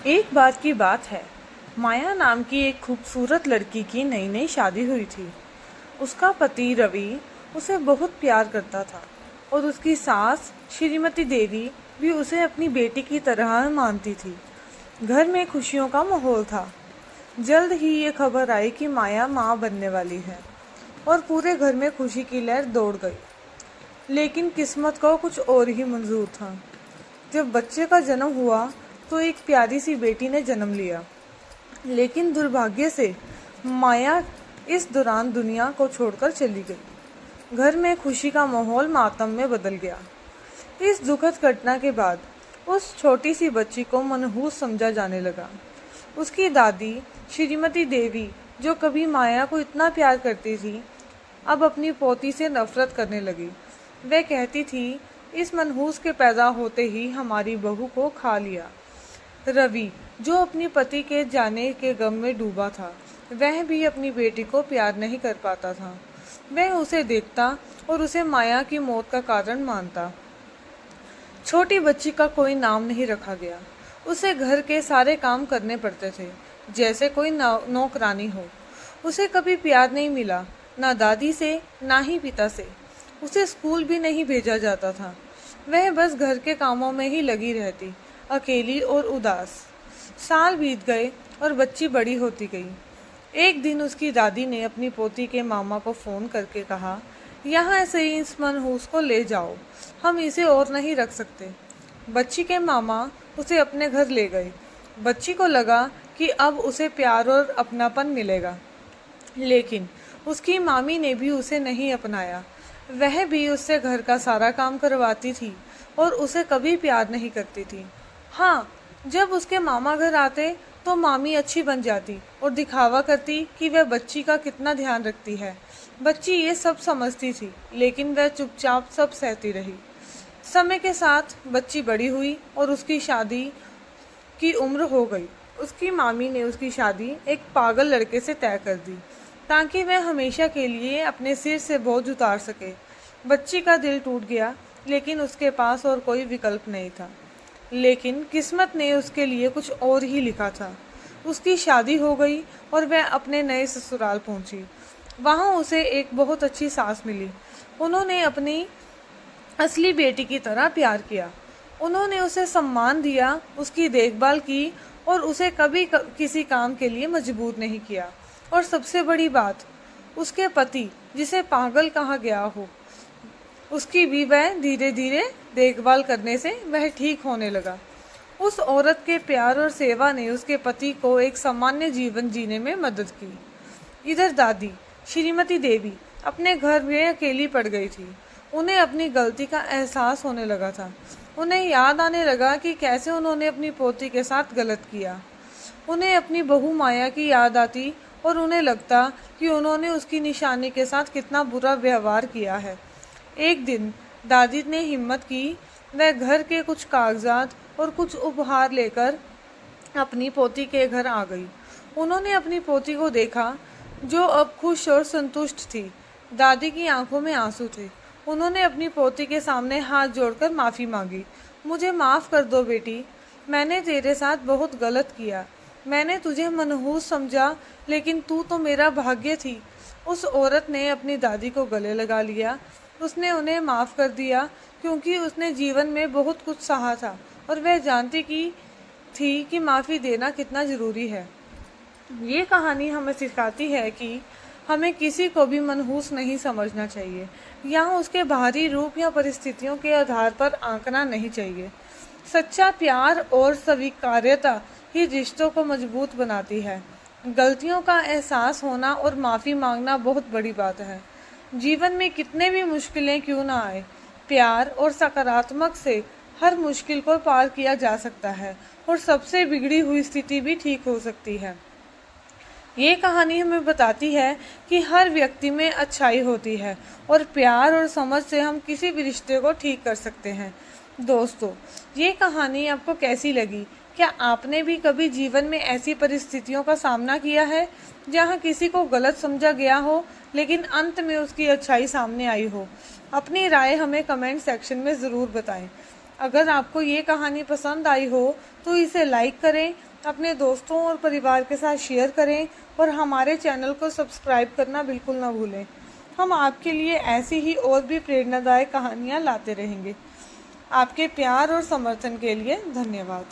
एक बार की बात है। माया नाम की एक खूबसूरत लड़की की नई नई शादी हुई थी। उसका पति रवि उसे बहुत प्यार करता था और उसकी सास श्रीमती देवी भी उसे अपनी बेटी की तरह मानती थी। घर में खुशियों का माहौल था। जल्द ही ये खबर आई कि माया माँ बनने वाली है और पूरे घर में खुशी की लहर दौड़ गई। लेकिन किस्मत को कुछ और ही मंजूर था। जब बच्चे का जन्म हुआ तो एक प्यारी सी बेटी ने जन्म लिया, लेकिन दुर्भाग्य से माया इस दौरान दुनिया को छोड़कर चली गई। घर में खुशी का माहौल मातम में बदल गया। इस दुखद घटना के बाद उस छोटी सी बच्ची को मनहूस समझा जाने लगा। उसकी दादी श्रीमती देवी, जो कभी माया को इतना प्यार करती थी, अब अपनी पोती से नफरत करने लगी। वह कहती थी, इस मनहूस के पैदा होते ही हमारी बहू को खा लिया। रवि, जो अपनी पति के जाने के गम में डूबा था, वह भी अपनी बेटी को प्यार नहीं कर पाता था। वह उसे देखता और उसे माया की मौत का कारण मानता। छोटी बच्ची का कोई नाम नहीं रखा गया। उसे घर के सारे काम करने पड़ते थे, जैसे कोई नौकरानी हो। उसे कभी प्यार नहीं मिला, ना दादी से ना ही पिता से। उसे स्कूल भी नहीं भेजा जाता था। वह बस घर के कामों में ही लगी रहती, अकेली और उदास। साल बीत गए और बच्ची बड़ी होती गई। एक दिन उसकी दादी ने अपनी पोती के मामा को फ़ोन करके कहा, यहाँ से ही इस मनहूस को ले जाओ, हम इसे और नहीं रख सकते। बच्ची के मामा उसे अपने घर ले गए। बच्ची को लगा कि अब उसे प्यार और अपनापन मिलेगा, लेकिन उसकी मामी ने भी उसे नहीं अपनाया। वह भी उससे घर का सारा काम करवाती थी और उसे कभी प्यार नहीं करती थी। हाँ, जब उसके मामा घर आते तो मामी अच्छी बन जाती और दिखावा करती कि वह बच्ची का कितना ध्यान रखती है। बच्ची ये सब समझती थी, लेकिन वह चुपचाप सब सहती रही। समय के साथ बच्ची बड़ी हुई और उसकी शादी की उम्र हो गई। उसकी मामी ने उसकी शादी एक पागल लड़के से तय कर दी, ताकि वह हमेशा के लिए अपने सिर से बोझ उतार सके। बच्ची का दिल टूट गया, लेकिन उसके पास और कोई विकल्प नहीं था। लेकिन किस्मत ने उसके लिए कुछ और ही लिखा था। उसकी शादी हो गई और वह अपने नए ससुराल पहुंची। वहां उसे एक बहुत अच्छी सास मिली। उन्होंने अपनी असली बेटी की तरह प्यार किया। उन्होंने उसे सम्मान दिया, उसकी देखभाल की और उसे कभी किसी काम के लिए मजबूर नहीं किया। और सबसे बड़ी बात, उसके पति, जिसे पागल कहा गया हो, उसकी भी वह धीरे धीरे देखभाल करने से वह ठीक होने लगा। उस औरत के प्यार और सेवा ने उसके पति को एक सामान्य जीवन जीने में मदद की। इधर दादी श्रीमती देवी अपने घर में अकेली पड़ गई थी। उन्हें अपनी गलती का एहसास होने लगा था। उन्हें याद आने लगा कि कैसे उन्होंने अपनी पोती के साथ गलत किया। उन्हें अपनी बहू माया की याद आती और उन्हें लगता कि उन्होंने उसकी निशानी के साथ कितना बुरा व्यवहार किया है। एक दिन दादी ने हिम्मत की। वह घर के कुछ कागजात और कुछ उपहार लेकर अपनी पोती के घर आ गई। उन्होंने अपनी पोती को देखा, जो अब खुश और संतुष्ट थी। दादी की आंखों में आंसू थे। उन्होंने अपनी पोती के सामने हाथ जोड़कर माफ़ी मांगी। मुझे माफ़ कर दो बेटी, मैंने तेरे साथ बहुत गलत किया। मैंने तुझे मनहूस समझा, लेकिन तू तो मेरा भाग्य थी। उस औरत ने अपनी दादी को गले लगा लिया। उसने उन्हें माफ़ कर दिया, क्योंकि उसने जीवन में बहुत कुछ सहा था और वह जानती थी कि माफ़ी देना कितना ज़रूरी है। ये कहानी हमें सिखाती है कि हमें किसी को भी मनहूस नहीं समझना चाहिए, यहाँ उसके बाहरी रूप या परिस्थितियों के आधार पर आंकना नहीं चाहिए। सच्चा प्यार और स्वीकार्यता ही रिश्तों को मजबूत बनाती है। गलतियों का एहसास होना और माफ़ी मांगना बहुत बड़ी बात है। जीवन में कितने भी मुश्किलें क्यों ना आए, प्यार और सकारात्मक से हर मुश्किल को पार किया जा सकता है और सबसे बिगड़ी हुई स्थिति भी ठीक हो सकती है। ये कहानी हमें बताती है कि हर व्यक्ति में अच्छाई होती है और प्यार और समझ से हम किसी भी रिश्ते को ठीक कर सकते हैं। दोस्तों, ये कहानी आपको कैसी लगी? क्या आपने भी कभी जीवन में ऐसी परिस्थितियों का सामना किया है जहाँ किसी को गलत समझा गया हो, लेकिन अंत में उसकी अच्छाई सामने आई हो? अपनी राय हमें कमेंट सेक्शन में ज़रूर बताएं। अगर आपको ये कहानी पसंद आई हो तो इसे लाइक करें अपने दोस्तों और परिवार के साथ शेयर करें और हमारे चैनल को सब्सक्राइब करना बिल्कुल ना भूलें। हम आपके लिए ऐसी ही और भी प्रेरणादायक कहानियाँ लाते रहेंगे। आपके प्यार और समर्थन के लिए धन्यवाद।